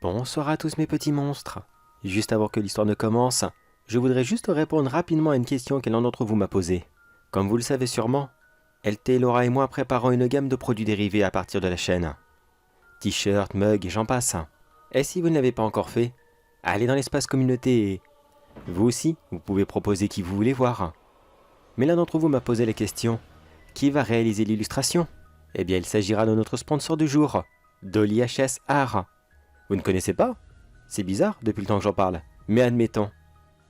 Bonsoir à tous mes petits monstres. Juste avant que l'histoire ne commence, je voudrais juste répondre rapidement à une question que l'un d'entre vous m'a posée. Comme vous le savez sûrement, LT, Laura et moi préparons une gamme de produits dérivés à partir de la chaîne. T-shirts, mugs et j'en passe. Et si vous ne l'avez pas encore fait, allez dans l'espace communauté et... Vous aussi, vous pouvez proposer qui vous voulez voir. Mais l'un d'entre vous m'a posé la question, qui va réaliser l'illustration? Eh bien il s'agira de notre sponsor du jour, Dolly HS Art. Vous ne connaissez pas? C'est bizarre depuis le temps que j'en parle. Mais admettons.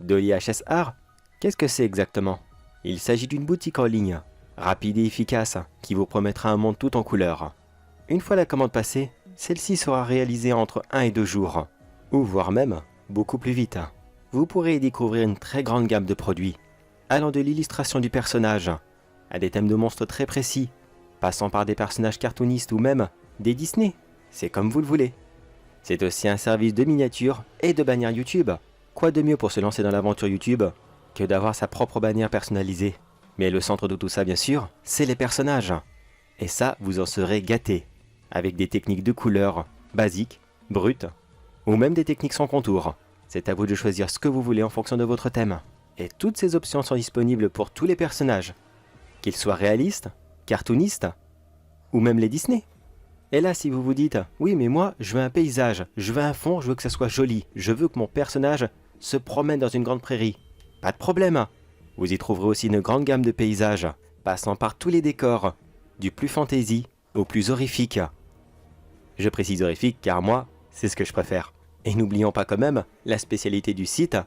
Dolly HS Art, qu'est-ce que c'est exactement? Il s'agit d'une boutique en ligne, rapide et efficace, qui vous promettra un monde tout en couleurs. Une fois la commande passée, celle-ci sera réalisée entre 1 et 2 jours, ou voire même beaucoup plus vite. Vous pourrez y découvrir une très grande gamme de produits, allant de l'illustration du personnage, à des thèmes de monstres très précis, passant par des personnages cartoonistes ou même des Disney, c'est comme vous le voulez. C'est aussi un service de miniatures et de bannières YouTube. Quoi de mieux pour se lancer dans l'aventure YouTube que d'avoir sa propre bannière personnalisée? Mais le centre de tout ça bien sûr, c'est les personnages. Et ça, vous en serez gâtés, avec des techniques de couleurs basiques, brutes, ou même des techniques sans contour. C'est à vous de choisir ce que vous voulez en fonction de votre thème. Et toutes ces options sont disponibles pour tous les personnages, qu'ils soient réalistes, cartoonistes, ou même les Disney. Et là, si vous vous dites, oui mais moi, je veux un paysage, je veux un fond, je veux que ça soit joli, je veux que mon personnage se promène dans une grande prairie. Pas de problème. Vous y trouverez aussi une grande gamme de paysages, passant par tous les décors, du plus fantasy au plus horrifique. Je précise horrifique car moi, c'est ce que je préfère. Et n'oublions pas quand même la spécialité du site,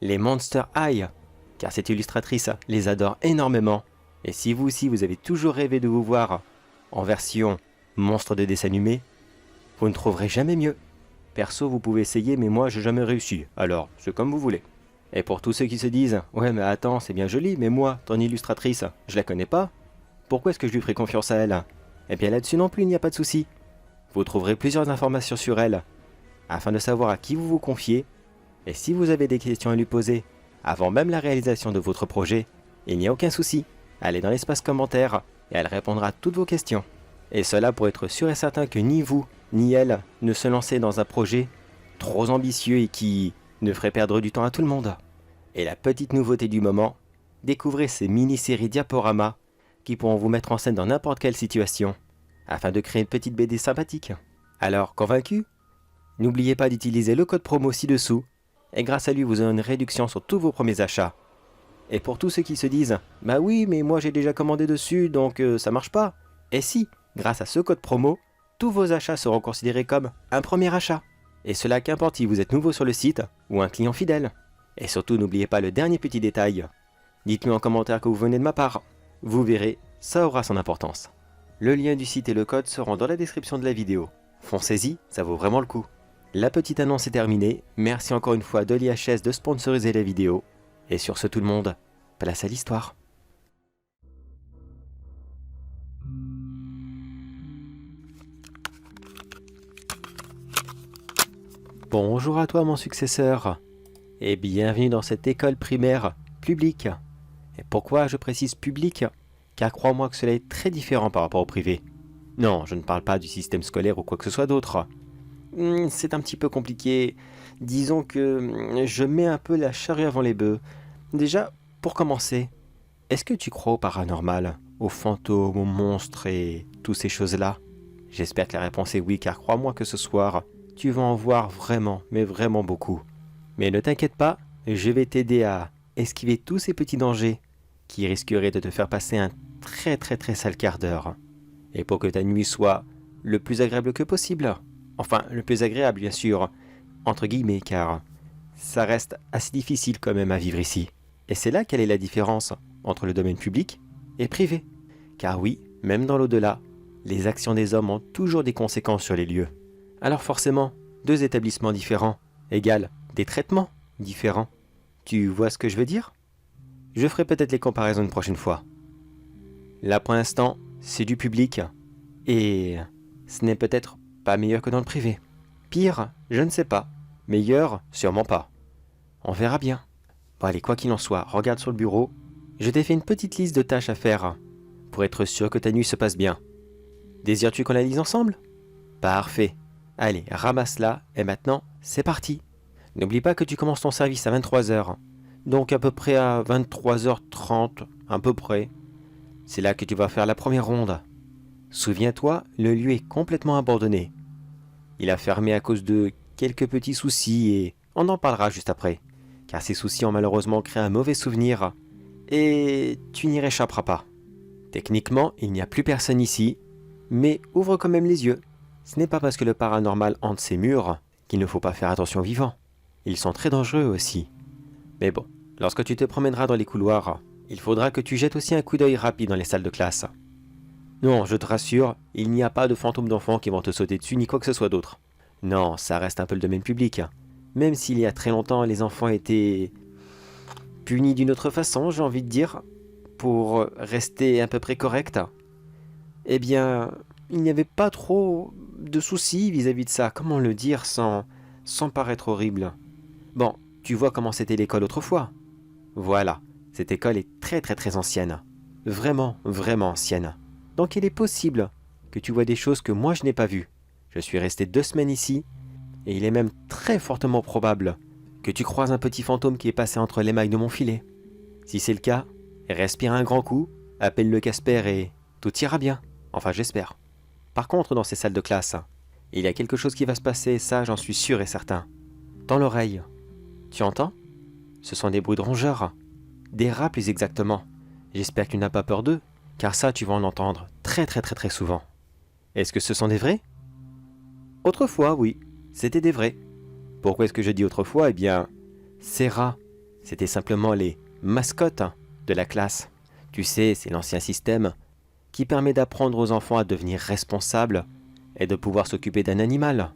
les Monster High, car cette illustratrice les adore énormément. Et si vous aussi vous avez toujours rêvé de vous voir en version monstre de dessin animé, vous ne trouverez jamais mieux. Perso, vous pouvez essayer, mais moi, j'ai jamais réussi. Alors, c'est comme vous voulez. Et pour tous ceux qui se disent, ouais, mais attends, c'est bien joli, mais moi, ton illustratrice, je la connais pas. Pourquoi est-ce que je lui ferai confiance à elle? Eh bien, là-dessus non plus, il n'y a pas de souci. Vous trouverez plusieurs informations sur elle, afin de savoir à qui vous vous confiez. Et si vous avez des questions à lui poser, avant même la réalisation de votre projet, il n'y a aucun souci. Allez dans l'espace commentaire, et elle répondra à toutes vos questions. Et cela pour être sûr et certain que ni vous, ni elle ne se lancez dans un projet trop ambitieux et qui ne ferait perdre du temps à tout le monde. Et la petite nouveauté du moment, découvrez ces mini-séries diaporamas qui pourront vous mettre en scène dans n'importe quelle situation, afin de créer une petite BD sympathique. Alors, convaincu? N'oubliez pas d'utiliser le code promo ci-dessous, et grâce à lui vous aurez une réduction sur tous vos premiers achats. Et pour tous ceux qui se disent, bah oui, mais moi j'ai déjà commandé dessus, donc ça marche pas. Et si, grâce à ce code promo, tous vos achats seront considérés comme un premier achat. Et cela qu'importe si vous êtes nouveau sur le site ou un client fidèle. Et surtout n'oubliez pas le dernier petit détail. Dites-moi en commentaire que vous venez de ma part. Vous verrez, ça aura son importance. Le lien du site et le code seront dans la description de la vidéo. Foncez-y, ça vaut vraiment le coup. La petite annonce est terminée. Merci encore une fois à Dolly HS de sponsoriser la vidéo. Et sur ce tout le monde, place à l'histoire. Bonjour à toi mon successeur, et bienvenue dans cette école primaire publique. Et pourquoi je précise publique? Car crois-moi que cela est très différent par rapport au privé. Non, je ne parle pas du système scolaire ou quoi que ce soit d'autre. C'est un petit peu compliqué. Disons que je mets un peu la charrue avant les bœufs. Déjà, pour commencer, est-ce que tu crois au paranormal, aux fantômes, aux monstres et toutes ces choses-là? J'espère que la réponse est oui, car crois-moi que ce soir, tu vas en voir vraiment, mais vraiment beaucoup. Mais ne t'inquiète pas, je vais t'aider à esquiver tous ces petits dangers qui risqueraient de te faire passer un très sale quart d'heure. Et pour que ta nuit soit le plus agréable que possible. Enfin, le plus agréable bien sûr, entre guillemets, car ça reste assez difficile quand même à vivre ici. Et c'est là quelle est la différence entre le domaine public et privé. Car oui, même dans l'au-delà, les actions des hommes ont toujours des conséquences sur les lieux. Alors forcément, deux établissements différents égale des traitements différents. Tu vois ce que je veux dire? Je ferai peut-être les comparaisons une prochaine fois. Là pour l'instant, c'est du public, et ce n'est peut-être pas meilleur que dans le privé. Pire, je ne sais pas. Meilleur, sûrement pas. On verra bien. Bon allez, quoi qu'il en soit, regarde sur le bureau. Je t'ai fait une petite liste de tâches à faire pour être sûr que ta nuit se passe bien. Désires-tu qu'on la lise ensemble? Parfait. Allez, ramasse-la et maintenant, c'est parti. N'oublie pas que tu commences ton service à 23h. Donc à peu près à 23h30, à peu près. C'est là que tu vas faire la première ronde. Souviens-toi, le lieu est complètement abandonné. Il a fermé à cause de quelques petits soucis et on en parlera juste après. Car ces soucis ont malheureusement créé un mauvais souvenir et tu n'y réchapperas pas. Techniquement, il n'y a plus personne ici, mais ouvre quand même les yeux. Ce n'est pas parce que le paranormal hante ces murs qu'il ne faut pas faire attention aux vivants. Ils sont très dangereux aussi. Mais bon, lorsque tu te promèneras dans les couloirs, il faudra que tu jettes aussi un coup d'œil rapide dans les salles de classe. Non, je te rassure, il n'y a pas de fantômes d'enfants qui vont te sauter dessus ni quoi que ce soit d'autre. Non, ça reste un peu le domaine public. Même s'il y a très longtemps, les enfants étaient punis d'une autre façon, j'ai envie de dire, pour rester à peu près corrects. Eh bien, il n'y avait pas trop de soucis vis-à-vis de ça. Comment le dire sans paraître horrible? Bon, tu vois comment c'était l'école autrefois. Voilà, cette école est très très très ancienne. Vraiment, vraiment ancienne. Donc il est possible que tu vois des choses que moi je n'ai pas vues. Je suis resté 2 semaines ici, et il est même très fortement probable que tu croises un petit fantôme qui est passé entre les mailles de mon filet. Si c'est le cas, respire un grand coup, appelle le Casper et tout ira bien. Enfin j'espère. Par contre, dans ces salles de classe, il y a quelque chose qui va se passer, ça j'en suis sûr et certain. Dans l'oreille. Tu entends? Ce sont des bruits de rongeurs. Des rats plus exactement. J'espère que tu n'as pas peur d'eux, car ça tu vas en entendre très très très très souvent. Est-ce que ce sont des vrais? Autrefois, oui, c'était des vrais. Pourquoi est-ce que je dis autrefois? Eh bien, ces rats, c'était simplement les mascottes de la classe. Tu sais, c'est l'ancien système qui permet d'apprendre aux enfants à devenir responsables et de pouvoir s'occuper d'un animal.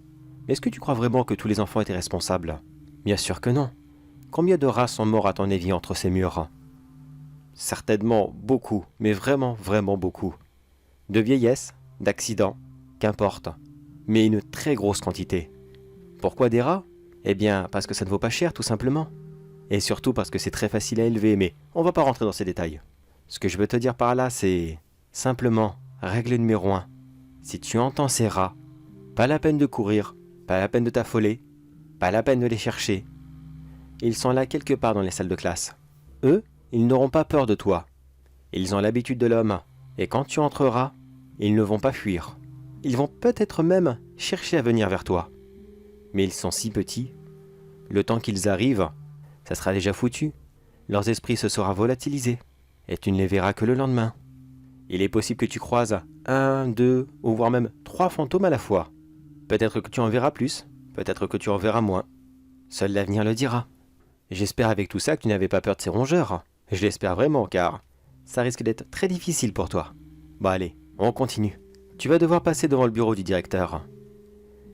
Est-ce que tu crois vraiment que tous les enfants étaient responsables? Bien sûr que non. Combien de rats sont morts à ton avis entre ces murs? Certainement beaucoup, mais vraiment, vraiment beaucoup. De vieillesse, d'accidents, qu'importe, mais une très grosse quantité. Pourquoi des rats? Eh bien, parce que ça ne vaut pas cher, tout simplement. Et surtout parce que c'est très facile à élever, mais on va pas rentrer dans ces détails. Ce que je veux te dire par là, c'est simplement, règle numéro 1. Si tu entends ces rats, pas la peine de courir, pas la peine de t'affoler, pas la peine de les chercher. Ils sont là quelque part dans les salles de classe. Eux, ils n'auront pas peur de toi. Ils ont l'habitude de l'homme, et quand tu entreras, ils ne vont pas fuir. Ils vont peut-être même chercher à venir vers toi. Mais ils sont si petits. Le temps qu'ils arrivent, ça sera déjà foutu. Leurs esprits se sera volatilisé, et tu ne les verras que le lendemain. Il est possible que tu croises 1, 2, ou voire même 3 fantômes à la fois. Peut-être que tu en verras plus, peut-être que tu en verras moins. Seul l'avenir le dira. J'espère avec tout ça que tu n'avais pas peur de ces rongeurs. Je l'espère vraiment, car ça risque d'être très difficile pour toi. Bon allez, on continue. Tu vas devoir passer devant le bureau du directeur.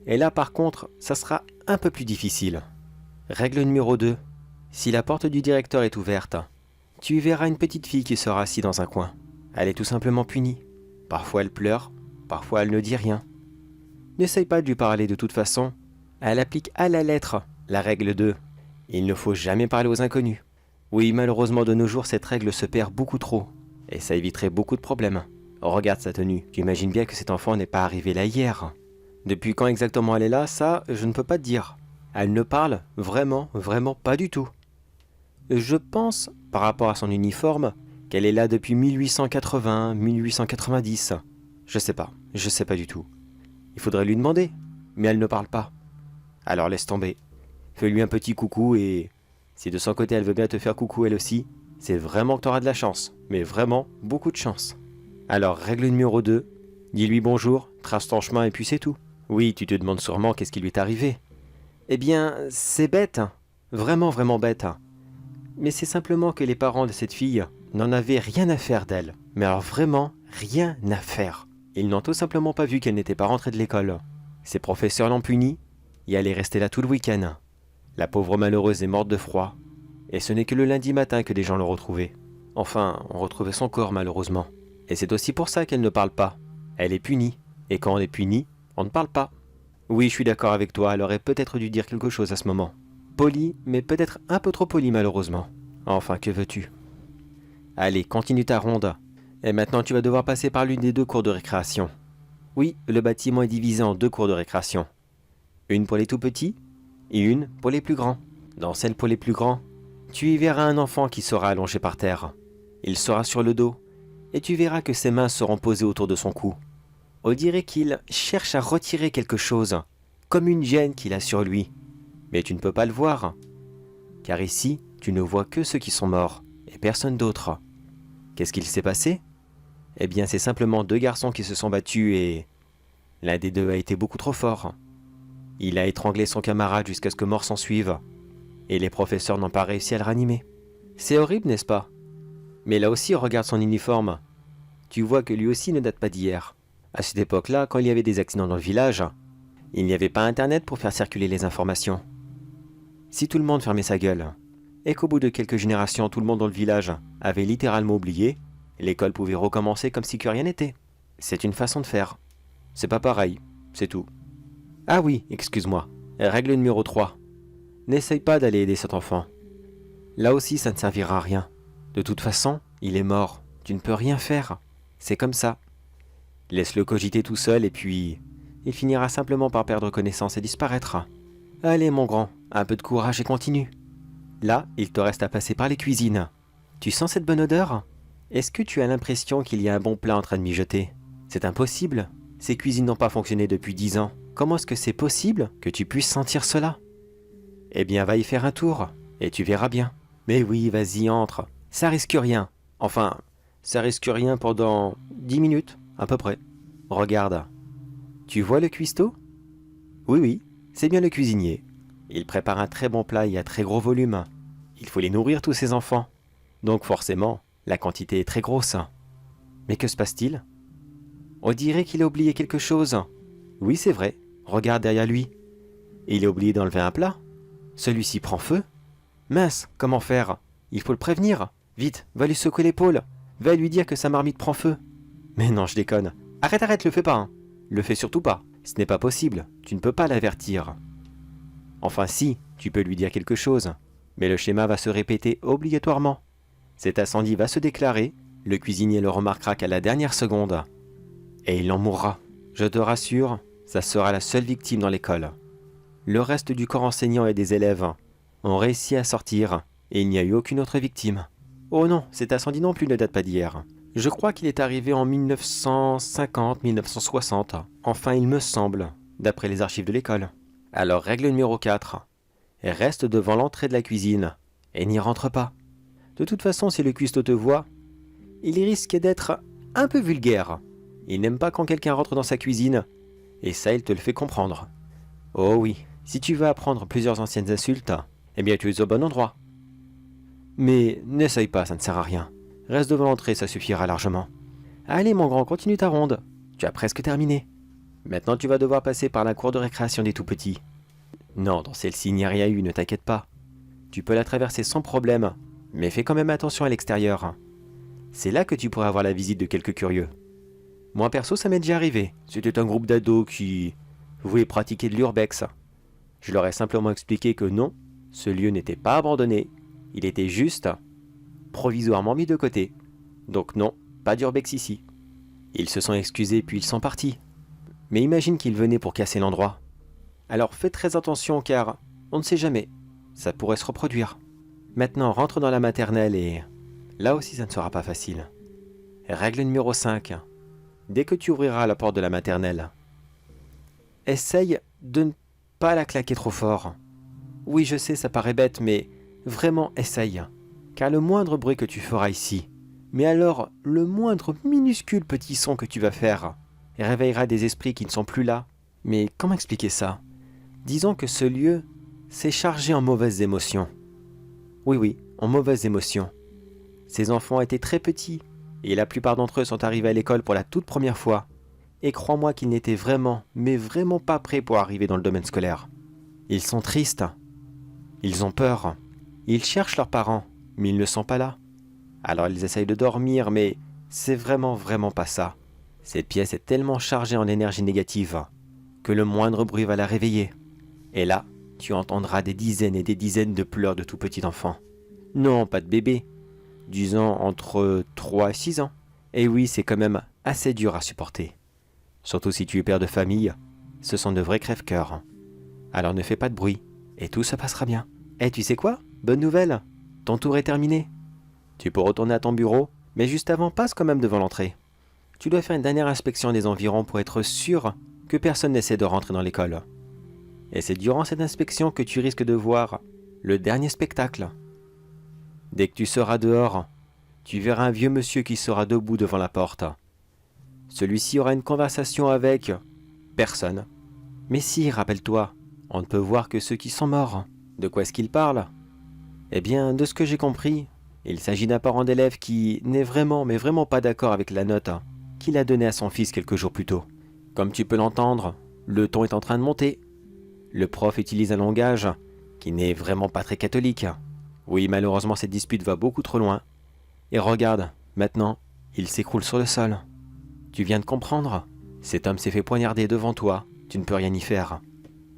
Et là par contre, ça sera un peu plus difficile. Règle numéro 2. Si la porte du directeur est ouverte, tu y verras une petite fille qui sera assise dans un coin. Elle est tout simplement punie. Parfois elle pleure, parfois elle ne dit rien. N'essaye pas de lui parler de toute façon. Elle applique à la lettre la règle 2. Il ne faut jamais parler aux inconnus. Oui, malheureusement de nos jours, cette règle se perd beaucoup trop. Et ça éviterait beaucoup de problèmes. Regarde sa tenue. Tu imagines bien que cet enfant n'est pas arrivé là hier. Depuis quand exactement elle est là, ça, je ne peux pas te dire. Elle ne parle vraiment, vraiment pas du tout. Je pense, par rapport à son uniforme, qu'elle est là depuis 1880, 1890. Je sais pas du tout. Il faudrait lui demander, mais elle ne parle pas. Alors laisse tomber. Fais-lui un petit coucou et si de son côté elle veut bien te faire coucou elle aussi, c'est vraiment que tu auras de la chance, mais vraiment beaucoup de chance. Alors règle numéro 2, dis-lui bonjour, trace ton chemin et puis c'est tout. Oui, tu te demandes sûrement qu'est-ce qui lui est arrivé. Eh bien, c'est bête, vraiment vraiment bête. Mais c'est simplement que les parents de cette fille n'en avaient rien à faire d'elle. Mais alors vraiment rien à faire. Ils n'ont tout simplement pas vu qu'elle n'était pas rentrée de l'école. Ses professeurs l'ont punie et elle est restée là tout le week-end. La pauvre malheureuse est morte de froid. Et ce n'est que le lundi matin que des gens l'ont retrouvée. Enfin, on retrouvait son corps malheureusement. Et c'est aussi pour ça qu'elle ne parle pas. Elle est punie. Et quand on est puni, on ne parle pas. Oui, je suis d'accord avec toi, elle aurait peut-être dû dire quelque chose à ce moment. Poli, mais peut-être un peu trop poli malheureusement. Enfin, que veux-tu? Allez, continue ta ronde. Et maintenant tu vas devoir passer par l'une des 2 cours de récréation. Oui, le bâtiment est divisé en 2 cours de récréation. Une pour les tout petits et une pour les plus grands. Dans celle pour les plus grands, tu y verras un enfant qui sera allongé par terre. Il sera sur le dos et tu verras que ses mains seront posées autour de son cou. On dirait qu'il cherche à retirer quelque chose, comme une gêne qu'il a sur lui. Mais tu ne peux pas le voir, car ici, tu ne vois que ceux qui sont morts et personne d'autre. Qu'est-ce qu'il s'est passé? Eh bien, c'est simplement 2 garçons qui se sont battus et l'un des 2 a été beaucoup trop fort. Il a étranglé son camarade jusqu'à ce que mort s'en suive. Et les professeurs n'ont pas réussi à le ranimer. C'est horrible, n'est-ce pas? Mais là aussi, regarde son uniforme. Tu vois que lui aussi ne date pas d'hier. À cette époque-là, quand il y avait des accidents dans le village, il n'y avait pas Internet pour faire circuler les informations. Si tout le monde fermait sa gueule, et qu'au bout de quelques générations, tout le monde dans le village avait littéralement oublié, l'école pouvait recommencer comme si que rien n'était. C'est une façon de faire. C'est pas pareil, c'est tout. Ah oui, excuse-moi. Règle numéro 3. N'essaye pas d'aller aider cet enfant. Là aussi, ça ne servira à rien. De toute façon, il est mort. Tu ne peux rien faire. C'est comme ça. Laisse-le cogiter tout seul et puis... il finira simplement par perdre connaissance et disparaître. Allez, mon grand, un peu de courage et continue. Là, il te reste à passer par les cuisines. Tu sens cette bonne odeur? Est-ce que tu as l'impression qu'il y a un bon plat en train de mijoter? C'est impossible. Ces cuisines n'ont pas fonctionné depuis 10 ans. Comment est-ce que c'est possible que tu puisses sentir cela? Eh bien, va y faire un tour, et tu verras bien. Mais oui, vas-y, entre. Ça risque rien. Enfin, ça risque rien pendant 10 minutes, à peu près. Regarde. Tu vois le cuistot? Oui, oui, c'est bien le cuisinier. Il prépare un très bon plat et à très gros volume. Il faut les nourrir, tous ces enfants. Donc forcément, la quantité est très grosse. Mais que se passe-t-il? On dirait qu'il a oublié quelque chose. Oui, c'est vrai. Regarde derrière lui. Il a oublié d'enlever un plat. Celui-ci prend feu. Mince, comment faire? Il faut le prévenir. Vite, va lui secouer l'épaule. Va lui dire que sa marmite prend feu. Mais non, je déconne. Arrête, arrête, le fais pas. Hein. Le fais surtout pas. Ce n'est pas possible. Tu ne peux pas l'avertir. Enfin si, tu peux lui dire quelque chose. Mais le schéma va se répéter obligatoirement. Cet incendie va se déclarer. Le cuisinier le remarquera qu'à la dernière seconde. Et il en mourra. Je te rassure, ça sera la seule victime dans l'école. Le reste du corps enseignant et des élèves ont réussi à sortir et il n'y a eu aucune autre victime. Oh non, cet incendie non plus ne date pas d'hier. Je crois qu'il est arrivé en 1950-1960. Enfin, il me semble, d'après les archives de l'école. Alors, règle numéro 4. Reste devant l'entrée de la cuisine et n'y rentre pas. De toute façon, si le cuistot te voit, il risque d'être un peu vulgaire. Il n'aime pas quand quelqu'un rentre dans sa cuisine, et ça, il te le fait comprendre. Oh oui, si tu veux apprendre plusieurs anciennes insultes, eh bien tu es au bon endroit. Mais n'essaye pas, ça ne sert à rien. Reste devant l'entrée, ça suffira largement. Allez mon grand, continue ta ronde. Tu as presque terminé. Maintenant tu vas devoir passer par la cour de récréation des tout-petits. Non, dans celle-ci il n'y a rien eu, ne t'inquiète pas. Tu peux la traverser sans problème, mais fais quand même attention à l'extérieur. C'est là que tu pourras avoir la visite de quelques curieux. Moi perso, ça m'est déjà arrivé. C'était un groupe d'ados qui voulaient pratiquer de l'urbex. Je leur ai simplement expliqué que non, ce lieu n'était pas abandonné. Il était juste provisoirement mis de côté. Donc non, pas d'urbex ici. Ils se sont excusés puis ils sont partis. Mais imagine qu'ils venaient pour casser l'endroit. Alors faites très attention car on ne sait jamais. Ça pourrait se reproduire. Maintenant, rentre dans la maternelle et là aussi ça ne sera pas facile. Règle numéro 5. Dès que tu ouvriras la porte de la maternelle, essaye de ne pas la claquer trop fort. Oui, je sais, ça paraît bête, mais vraiment essaye. Car le moindre bruit que tu feras ici, mais alors le moindre minuscule petit son que tu vas faire, réveillera des esprits qui ne sont plus là. Mais comment expliquer ça? Disons que ce lieu s'est chargé en mauvaises émotions. Oui, oui, en mauvaises émotions. Ces enfants étaient très petits, et la plupart d'entre eux sont arrivés à l'école pour la toute première fois. Et crois-moi qu'ils n'étaient vraiment, mais vraiment pas prêts pour arriver dans le domaine scolaire. Ils sont tristes. Ils ont peur. Ils cherchent leurs parents, mais ils ne sont pas là. Alors ils essayent de dormir, mais c'est vraiment pas ça. Cette pièce est tellement chargée en énergie négative que le moindre bruit va la réveiller. Et là, tu entendras des dizaines et des dizaines de pleurs de tout petit enfant. Non, pas de bébé, disons entre 3 et 6 ans. Et oui, c'est quand même assez dur à supporter. Surtout si tu es père de famille, ce sont de vrais crève-cœurs. Alors ne fais pas de bruit, et tout se passera bien. Et tu sais quoi? Bonne nouvelle, ton tour est terminé. Tu peux retourner à ton bureau, mais juste avant, passe quand même devant l'entrée. Tu dois faire une dernière inspection des environs pour être sûr que personne n'essaie de rentrer dans l'école. Et c'est durant cette inspection que tu risques de voir le dernier spectacle. Dès que tu seras dehors, tu verras un vieux monsieur qui sera debout devant la porte. Celui-ci aura une conversation avec personne. Mais si, rappelle-toi, on ne peut voir que ceux qui sont morts. De quoi est-ce qu'il parle? Eh bien, de ce que j'ai compris, il s'agit d'un parent d'élève qui n'est vraiment, mais vraiment pas d'accord avec la note qu'il a donnée à son fils quelques jours plus tôt. Comme tu peux l'entendre, le ton est en train de monter. Le prof utilise un langage qui n'est vraiment pas très catholique. Oui, malheureusement, cette dispute va beaucoup trop loin. Et regarde, maintenant, il s'écroule sur le sol. Tu viens de comprendre? Cet homme s'est fait poignarder devant toi, tu ne peux rien y faire.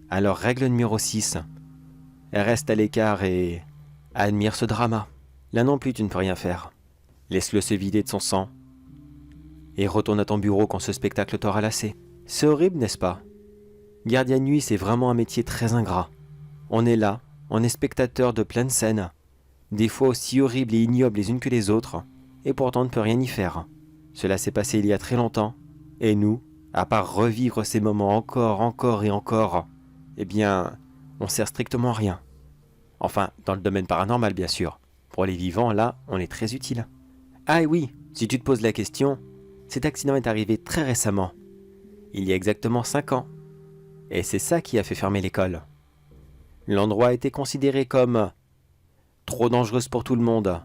Alors règle numéro 6. Reste à l'écart et admire ce drama. Là non plus tu ne peux rien faire. Laisse-le se vider de son sang. Et retourne à ton bureau quand ce spectacle t'aura lassé. C'est horrible, n'est-ce pas? Gardien de nuit, c'est vraiment un métier très ingrat. On est là, on est spectateur de plein de scènes, des fois aussi horribles et ignobles les unes que les autres, et pourtant on ne peut rien y faire. Cela s'est passé il y a très longtemps, et nous, à part revivre ces moments encore et encore, eh bien, on sert strictement à rien. Enfin, dans le domaine paranormal bien sûr. Pour les vivants, là, on est très utile. Ah et oui, si tu te poses la question, cet accident est arrivé très récemment, il y a exactement 5 ans. Et c'est ça qui a fait fermer l'école. L'endroit a été considéré comme trop dangereux pour tout le monde,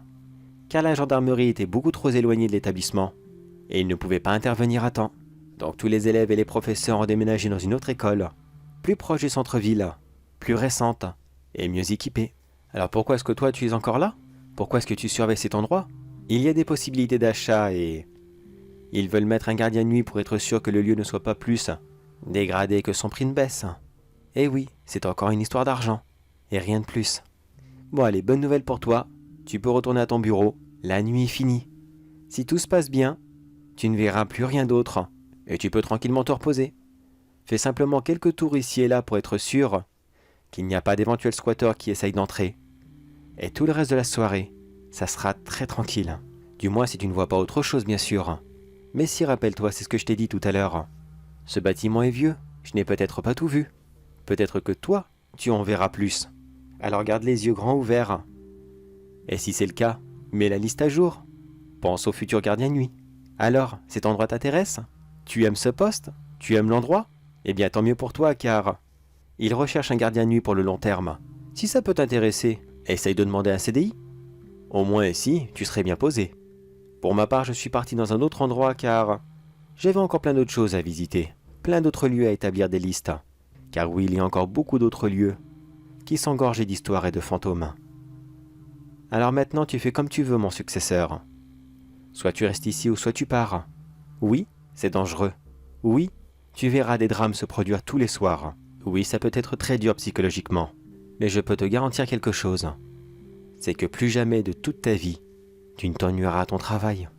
car la gendarmerie était beaucoup trop éloignée de l'établissement, et ils ne pouvaient pas intervenir à temps. Donc tous les élèves et les professeurs ont déménagé dans une autre école, plus proche du centre-ville, plus récente, et mieux équipée. Alors pourquoi est-ce que toi tu es encore là? Pourquoi est-ce que tu surveilles cet endroit? Il y a des possibilités d'achat et ils veulent mettre un gardien de nuit pour être sûr que le lieu ne soit pas plus dégradé que son prix ne baisse. Et oui, c'est encore une histoire d'argent, et rien de plus. Bon allez, bonne nouvelle pour toi, tu peux retourner à ton bureau, la nuit est finie. Si tout se passe bien, tu ne verras plus rien d'autre, et tu peux tranquillement te reposer. Fais simplement quelques tours ici et là pour être sûr qu'il n'y a pas d'éventuels squatteurs qui essayent d'entrer. Et tout le reste de la soirée, ça sera très tranquille. Du moins si tu ne vois pas autre chose bien sûr. Mais si, rappelle-toi, c'est ce que je t'ai dit tout à l'heure. Ce bâtiment est vieux, je n'ai peut-être pas tout vu. Peut-être que toi, tu en verras plus. Alors garde les yeux grands ouverts. Et si c'est le cas, mets la liste à jour. Pense au futur gardien de nuit. Alors, cet endroit t'intéresse? Tu aimes ce poste? Tu aimes l'endroit? Eh bien tant mieux pour toi car il recherche un gardien de nuit pour le long terme. Si ça peut t'intéresser, essaye de demander un CDI. Au moins ici, tu serais bien posé. Pour ma part, je suis parti dans un autre endroit car j'avais encore plein d'autres choses à visiter, plein d'autres lieux à établir des listes. Car oui, il y a encore beaucoup d'autres lieux qui sont gorgés d'histoires et de fantômes. Alors maintenant, tu fais comme tu veux, mon successeur. Soit tu restes ici ou soit tu pars. Oui, c'est dangereux. Oui, tu verras des drames se produire tous les soirs. Oui, ça peut être très dur psychologiquement. Mais je peux te garantir quelque chose. C'est que plus jamais de toute ta vie, tu ne t'ennuieras à ton travail.